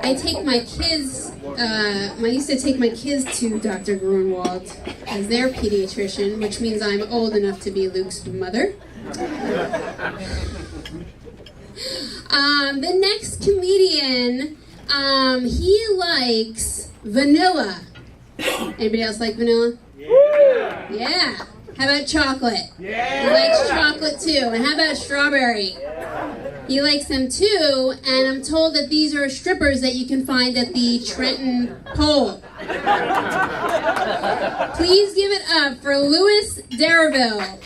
I take my kids, I used to take my kids to Dr. Grunwald as their pediatrician, which means I'm old enough to be Luke's mother. The next comedian, he likes vanilla. Anybody else like vanilla? Yeah. Yeah. How about chocolate? Yeah. He likes chocolate too. And how about strawberry? He likes them too, and I'm told that these are strippers that you can find at the Trenton Pole. Please give it up for Louis Deraville.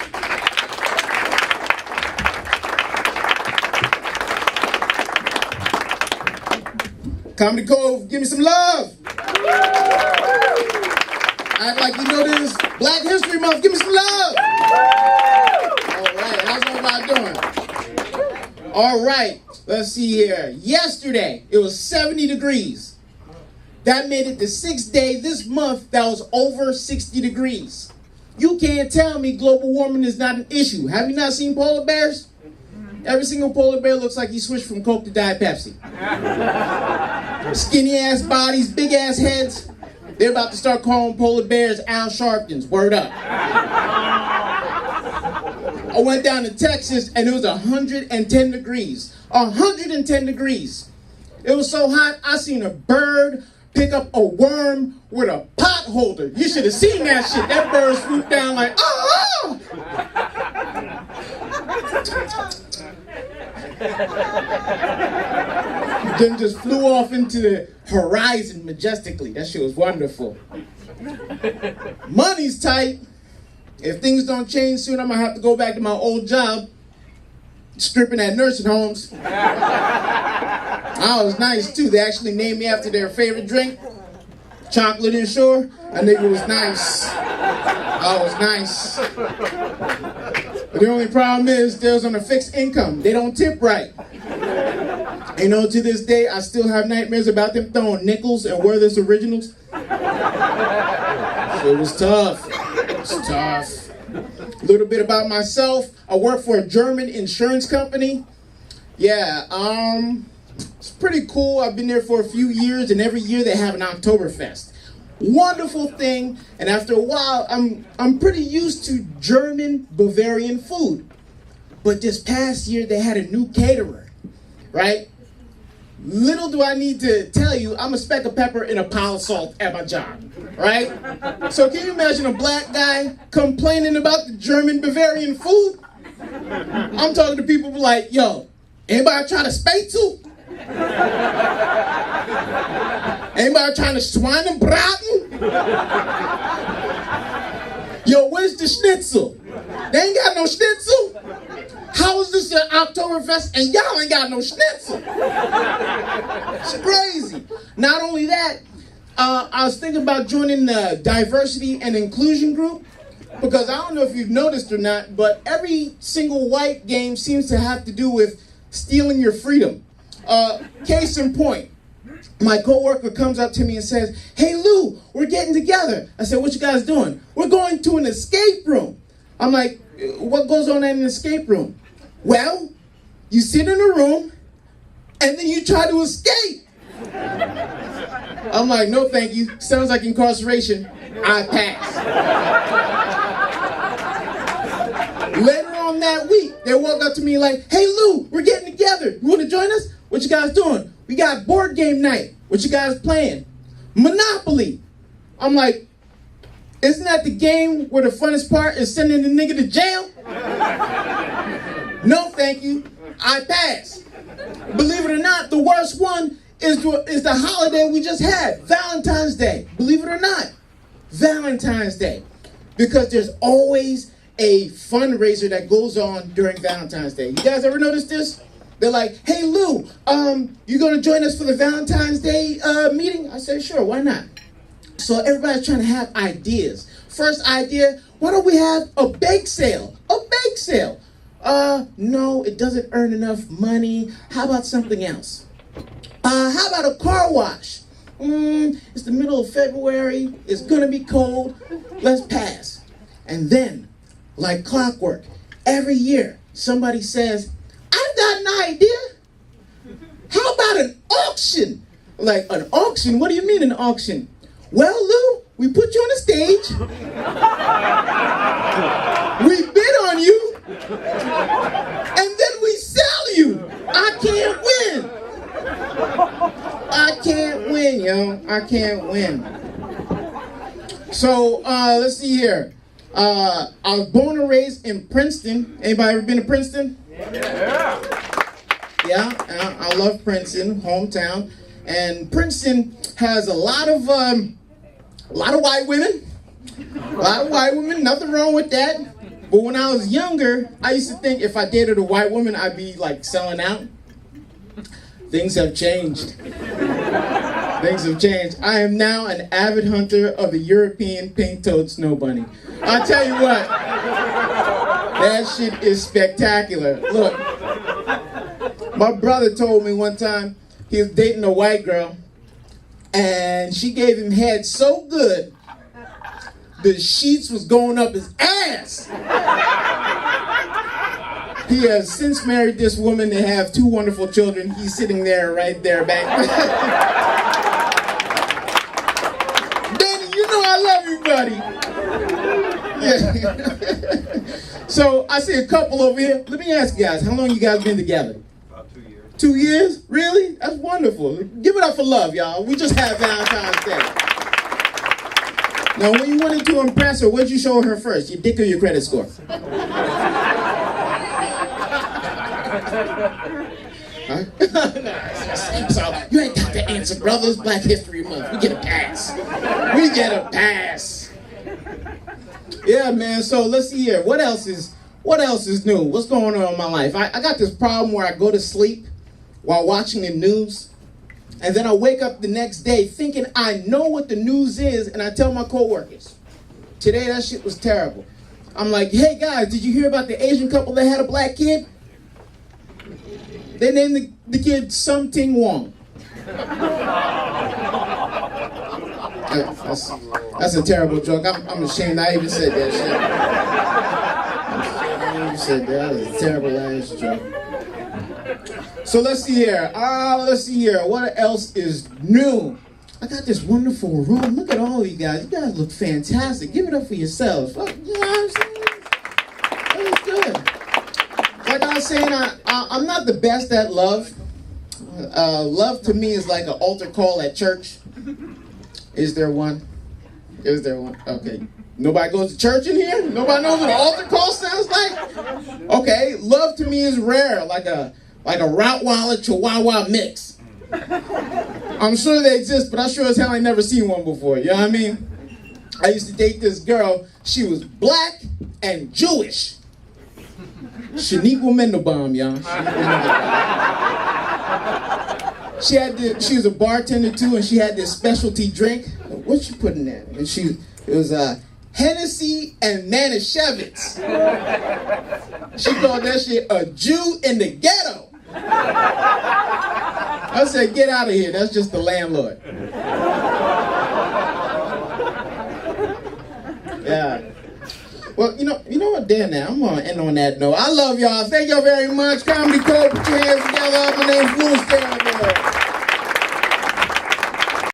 Come to Cove, give me some love. Act like you know this Black History Month, give me some love. All right, how's everybody doing? All right, let's see here. Yesterday, it was 70 degrees. That made it the 6th day this month that was over 60 degrees. You can't tell me global warming is not an issue. Have you not seen polar bears? Every single polar bear looks like he switched from Coke to Diet Pepsi. Skinny ass bodies, big ass heads. They're about to start calling polar bears Al Sharptons. Word up. I went down to Texas and it was 110 degrees. 110 degrees. It was so hot, I seen a bird pick up a worm with a pot holder. You should have seen that shit. That bird swooped down like, ah! Then just flew off into the horizon majestically. That shit was wonderful. Money's tight. If things don't change soon, I'm gonna have to go back to my old job, stripping at nursing homes. I was nice too. They actually named me after their favorite drink, chocolate and shore. I think it was nice. I was nice. But the only problem is they was on a fixed income. They don't tip right. You know, to this day, I still have nightmares about them throwing nickels and Werther's Originals. So it was tough. It was tough. A little bit about myself. I work for a German insurance company. Yeah, it's pretty cool. I've been there for a few years, and every year they have an Oktoberfest. Wonderful thing, and after a while, I'm pretty used to German Bavarian food. But this past year, they had a new caterer, right? Little do I need to tell you, I'm a speck of pepper and a pile of salt at my job, right? So can you imagine a black guy complaining about the German Bavarian food? I'm talking to people like, yo, anybody try to Spätzle? Anybody trying to Schweinebraten? Yo, where's the schnitzel? They ain't got no schnitzel. How is this an Oktoberfest and y'all ain't got no schnitzel? It's crazy. Not only that, I was thinking about joining the diversity and inclusion group because I don't know if you've noticed or not, but every single white game seems to have to do with stealing your freedom. Case in point, my coworker comes up to me and says, "Hey Lou, we're getting together." I said, "What you guys doing?" "We're going to an escape room." I'm like, "What goes on in an escape room?" "Well, you sit in a room and then you try to escape." I'm like, "No thank you, sounds like incarceration. I pass." Later on that week, they walk up to me like, "Hey Lou, we're getting together. You want to join us? What you guys doing?" "We got board game night." "What you guys playing?" "Monopoly." I'm like, isn't that the game where the funnest part is sending the nigga to jail? No, thank you. I pass. Believe it or not, the worst one is the holiday we just had, Valentine's Day. Believe it or not, Valentine's Day. Because there's always a fundraiser that goes on during Valentine's Day. You guys ever notice this? They're like, "Hey Lou, you gonna join us for the Valentine's Day meeting?" I said, "Sure, why not?" So everybody's trying to have ideas. First idea, why don't we have a bake sale? A bake sale. No, it doesn't earn enough money. How about something else? How about a car wash? It's the middle of February. It's gonna be cold. Let's pass. And then, like clockwork, every year somebody says, "I've got an idea. How about an auction?" Like, an auction? What do you mean an auction? Well, Lou, we put you on the stage. We bid on you. And then we sell you. I can't win. I can't win, yo. I can't win. So, let's see here. I was born and raised in Princeton. Anybody ever been to Princeton? Yeah, I love Princeton, hometown. And Princeton has a lot of white women. A lot of white women, nothing wrong with that. But when I was younger, I used to think if I dated a white woman, I'd be like selling out. Things have changed. Things have changed. I am now an avid hunter of the European pink-toed snow bunny. I'll tell you what, that shit is spectacular. Look, my brother told me one time he was dating a white girl, and she gave him head so good, the sheets was going up his ass. He has since married this woman. They have 2 wonderful children. He's sitting there, right there, back. Danny, you know I love you, buddy. Yeah. So I see a couple over here. Let me ask you guys, how long you guys been together? About 2 years. 2 years? Really? That's wonderful. Give it up for love, y'all. We just had Valentine's Day. Now, when you wanted to impress her, what'd you show her first? Your dick or your credit score? Huh? So, you ain't got the answer, brothers. Black History Month. We get a pass. We get a pass. Yeah, man. So let's see here. What else is new? What's going on in my life? I got this problem where I go to sleep while watching the news, and then I wake up the next day thinking I know what the news is, and I tell my coworkers, today that shit was terrible. I'm like, hey guys, did you hear about the Asian couple that had a black kid? They named the kid Something Wong. That's a terrible joke. I'm ashamed I even said that shit. I even said that. That was a terrible ass joke. So let's see here. What else is new? I got this wonderful room. Look at all of you guys. You guys look fantastic. Give it up for yourselves. You know what I'm saying? That was good. Like I was saying, I'm not the best at love. Love to me is like an altar call at church. Is there one? Is there one? Okay. Nobody goes to church in here? Nobody knows what an altar call sounds like? Okay. Love to me is rare, like a Rottweiler Chihuahua mix. I'm sure they exist, but I sure as hell ain't never seen one before. You know what I mean? I used to date this girl. She was black and Jewish. Shaniqua Mendelbaum, y'all. She was a bartender too, and she had this specialty drink. What she put in there? And it was Hennessy and Manischewitz. She called that shit a Jew in the ghetto. I said, get out of here. That's just the landlord. Yeah. Well, you know what, Dan, now, I'm going to end on that note. I love y'all. Thank y'all very much. Comedy Cove, put your hands together. My name's Louis Deraville.